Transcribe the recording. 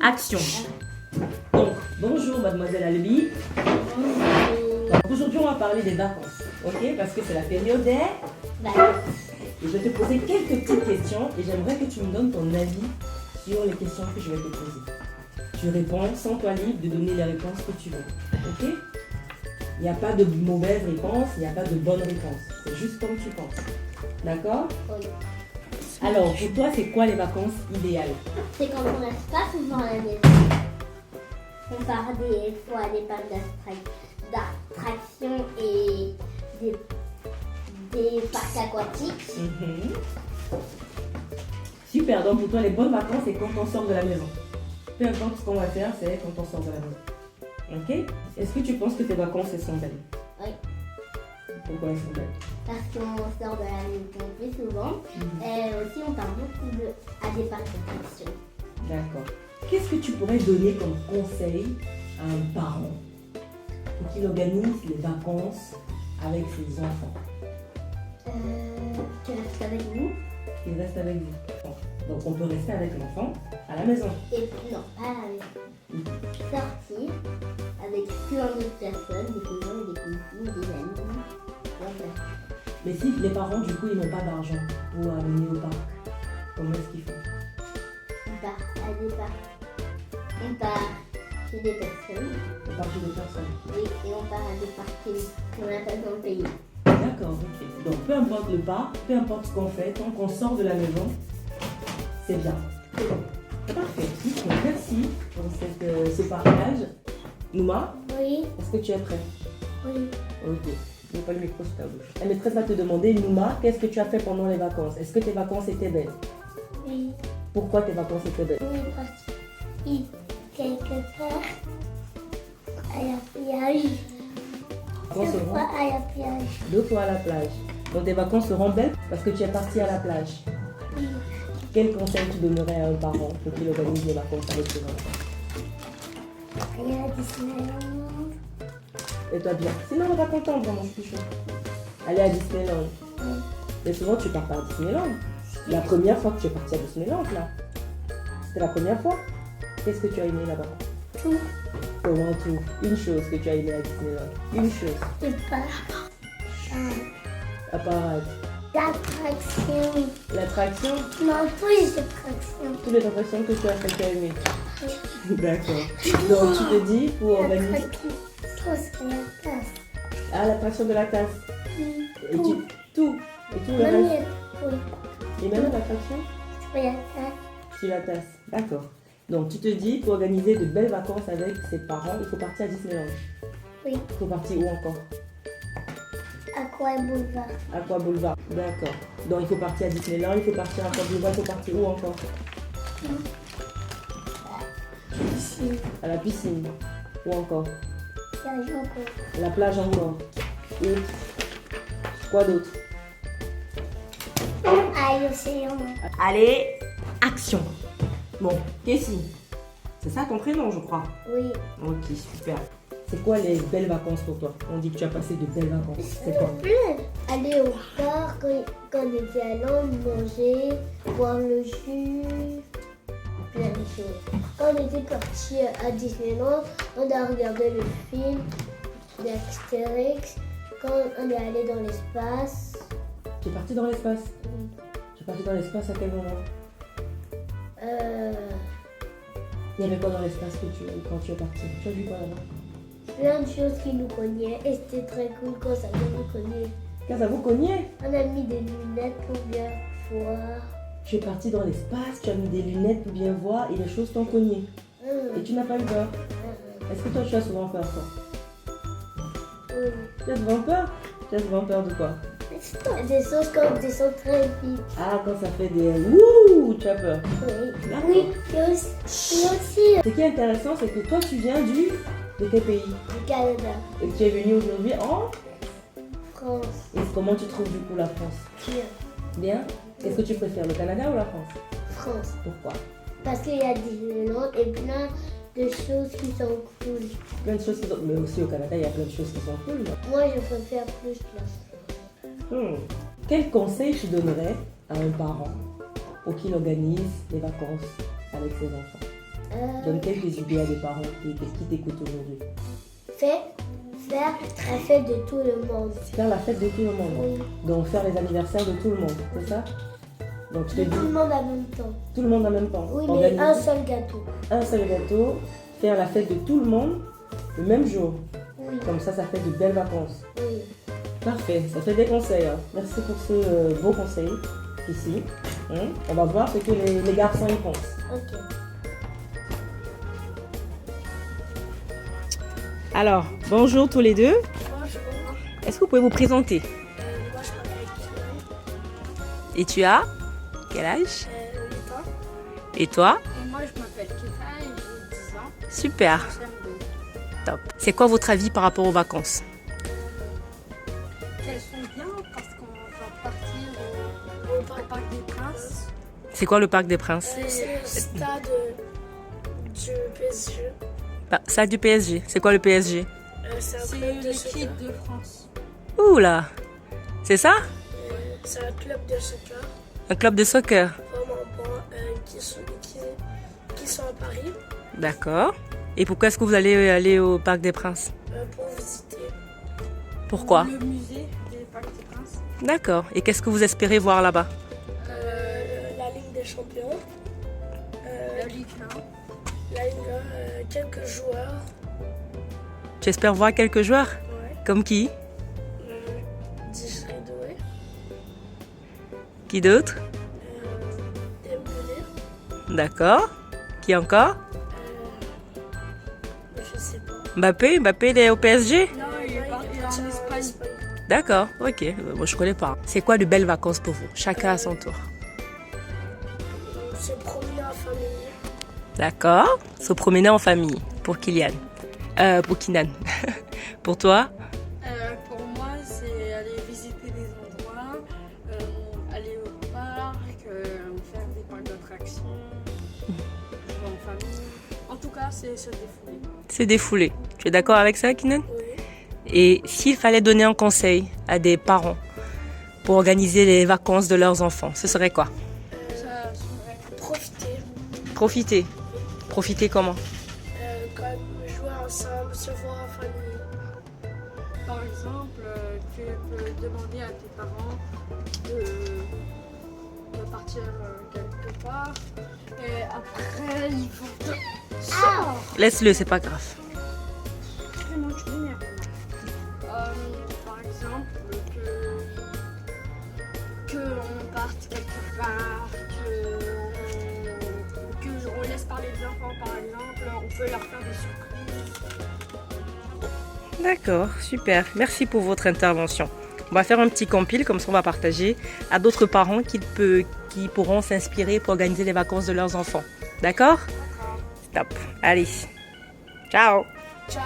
Action. Donc, bonjour mademoiselle Albi. Bonjour. Aujourd'hui, on va parler des vacances, ok? Parce que c'est la période des Vacances. Et je vais te poser quelques petites questions et j'aimerais que tu me donnes ton avis sur les questions que je vais te poser. Tu réponds, sens-toi libre de donner les réponses que tu veux, ok? Il n'y a pas de mauvaise réponse, il n'y a pas de bonne réponse. C'est juste comme tu penses. D'accord? Oui. Alors, pour toi, c'est quoi les vacances idéales? C'est quand on reste pas souvent à la maison. On part des fois à des parcs d'attractions et des parcs aquatiques. Super, donc pour toi, les bonnes vacances, c'est quand on sort de la maison. Peu importe ce qu'on va faire, c'est quand on sort de la maison. Ok? Est-ce que tu penses que tes vacances, elles sont belles? Oui. Pourquoi elles sont belles? Parce qu'on sort de la maison plus souvent. Et aussi, on part beaucoup à des parcs d'attractions. D'accord. Qu'est-ce que tu pourrais donner comme conseil à un parent pour qu'il organise les vacances avec ses enfants? Tu restes avec nous. Il reste avec vous. Donc on peut rester avec l'enfant à la maison. Et puis, non, pas à la maison. Sortir avec plein d'autres personnes, des cousins, des cousines, des amis. Voilà. Mais si les parents, du coup, ils n'ont pas d'argent pour amener au parc, comment est-ce qu'ils font? On part à des parcs. On part chez des personnes. On part chez des personnes. Oui, et on part à des parcs qu'on n'a pas besoin de payer. D'accord, ok. Donc peu importe le parc, peu importe ce qu'on fait, tant qu'on sort de la maison, c'est bien. Parfait. Donc, merci pour ce partage. Nouma, Oui, est-ce que tu es prêt? oui. Ok. Je n'ai pas le micro sur ta bouche. La maîtresse va te demander, Nouma, qu'est-ce que tu as fait pendant les vacances? Est-ce que tes vacances étaient belles? Oui, Pourquoi tes vacances étaient belles? on est parti quelque part à la plage. Vacances Deux seront- fois à la plage. 2 fois à la plage. Donc tes vacances seront belles parce que tu es parti à la plage. Oui. Quel conseil tu donnerais à un parent pour qu'il organise les vacances avec ses enfants? Aller à Disneyland. Et toi bien. Sinon on va pas contente vraiment, je suis chaud. Aller à Disneyland. Oui. Mais souvent tu pars pas à Disneyland. La première fois que tu es parti à Disneyland là. C'était la première fois. Qu'est-ce que tu as aimé là-bas? Tout. Comment tout? Une chose que tu as aimé à Disneyland. Une chose. Et pas À part l'attraction. l'attraction. Non, tous les attractions. Toutes les attractions que tu as fait, tu as aimé. D'accord. Donc tu te dis pour organiser. L'attraction. Tout ce qu'il y a à place. Ah, l'attraction de la tasse. Oui. Et Tout. tout. Et tout le Même reste. oui. Et même l'attraction Oui, à place. sur la tasse. D'accord. Donc tu te dis pour organiser de belles vacances avec ses parents, il faut partir à Disneyland. Oui. Il faut partir où encore? Aqua Boulevard. Aqua Boulevard. D'accord. Donc il faut partir à Disneyland, il faut partir à Aqua Boulevard, il faut partir où encore? Ici. À la piscine. Où encore? Plage encore. À la plage encore. Et quoi d'autre? À l'océan. Allez, action. Bon, Kessie. C'est ça ton prénom, je crois. Oui. Ok, super. C'est quoi les belles vacances pour toi? On dit que tu as passé de belles vacances. C'est quoi? Aller au parc, quand on était à Londres, manger, boire le jus, plein de choses. Quand on était parti à Disneyland, on a regardé le film d'Astérix. Quand on est allé dans l'espace, Tu es parti dans l'espace? Tu es parti dans l'espace à quel moment? Il y avait quoi dans l'espace quand tu es parti? Tu as vu quoi là-bas? plein de choses qui nous cognaient et c'était très cool quand ça nous cognait. Quand ça vous cognait? On a mis des lunettes pour bien voir. Tu es parti dans l'espace, tu as mis des lunettes pour bien voir et les choses t'ont cogné. Et tu n'as pas eu peur? Est-ce que toi tu as souvent peur toi? Oui. Tu as souvent peur? Tu as souvent peur de quoi? Des choses comme des sons très vite. Ah, quand ça fait des wouh, tu as peur. Oui. D'accord. Oui, et aussi Ce qui est intéressant, c'est que toi tu viens de quel pays? du Canada, Et tu es venu aujourd'hui en... France, Et comment tu trouves du coup la France? bien. Bien? Qu'est-ce que tu préfères, le Canada ou la France? France. Pourquoi? Parce qu'il y a Disneyland et plein de choses qui sont cool. Plein de choses qui sont... Mais aussi au Canada, il y a plein de choses qui sont cool. Moi, je préfère plus la France. Quel conseil tu donnerais à un parent pour qu'il organise les vacances avec ses enfants? Donne quelques idées à des parents qui t'écoutent aujourd'hui. Faire la fête de tout le monde. Faire la fête de tout le monde. Oui. Donc faire les anniversaires de tout le monde, c'est ça? Donc je te De dis tout le monde en même temps. tout le monde en même temps. Oui, mais Organiser un seul gâteau. un seul gâteau, faire la fête de tout le monde le même jour. Oui. Comme ça fait de belles vacances. Oui. Parfait, ça fait des conseils. Hein. Merci pour ce beau conseil ici. On va voir ce que les garçons y pensent. Ok. Alors, bonjour tous les deux. Bonjour. Est-ce que vous pouvez vous présenter? Moi, je m'appelle Kylian. Et tu as quel âge? 8 ans. Et toi? Et moi, je m'appelle Keta et j'ai 10 ans. Super, top. C'est quoi votre avis par rapport aux vacances? Elles sont bien parce qu'on va partir au Parc des Princes. C'est quoi le Parc des Princes? C'est le stade du PSG. Ça du PSG. C'est quoi le PSG? C'est l'équipe de France. Ouh là, c'est ça? C'est un club de soccer Un club de soccer. vraiment bon qui sont à Paris D'accord. Et pourquoi est-ce que vous allez aller au Parc des Princes? pour visiter Pourquoi? le musée des Parcs des Princes. D'accord. Et qu'est-ce que vous espérez voir là-bas? La Ligue des Champions. La Ligue 1. La Ligue 1, quelques joueurs. Tu espères voir quelques joueurs? Ouais. Comme qui? Dembélé. Qui d'autre? Dembélé. D'accord. Qui encore? Je sais pas. Mbappé, il est au PSG? Non, il est en Espagne. D'accord, ok. Moi, je connais pas. C'est quoi de belles vacances pour vous? Chacun à son tour. Se promener en famille. D'accord. Se promener en famille pour Kylian. Pour Kinan. Pour toi? Pour moi, c'est aller visiter des endroits, aller au parc, faire des parcs d'attractions, jouer en famille. En tout cas, c'est se défouler. C'est défoulé. Tu es d'accord avec ça, Kinan? Oui. Et s'il fallait donner un conseil à des parents pour organiser les vacances de leurs enfants, ce serait quoi? Ça serait Profiter. Profiter. Profiter comment? Comme jouer ensemble, se voir en famille. par exemple, tu peux demander à tes parents de partir quelque part. Et après, ils vont te... Laisse-le, c'est pas grave. Non, tu m'énerves. Par exemple, que on parte quelque part, que on laisse parler les enfants par exemple, on peut leur faire des surprises. D'accord, super. Merci pour votre intervention. On va faire un petit compile, comme ça on va partager à d'autres parents qui pourront s'inspirer pour organiser les vacances de leurs enfants. D'accord? Top. Allez. Ciao. Ciao.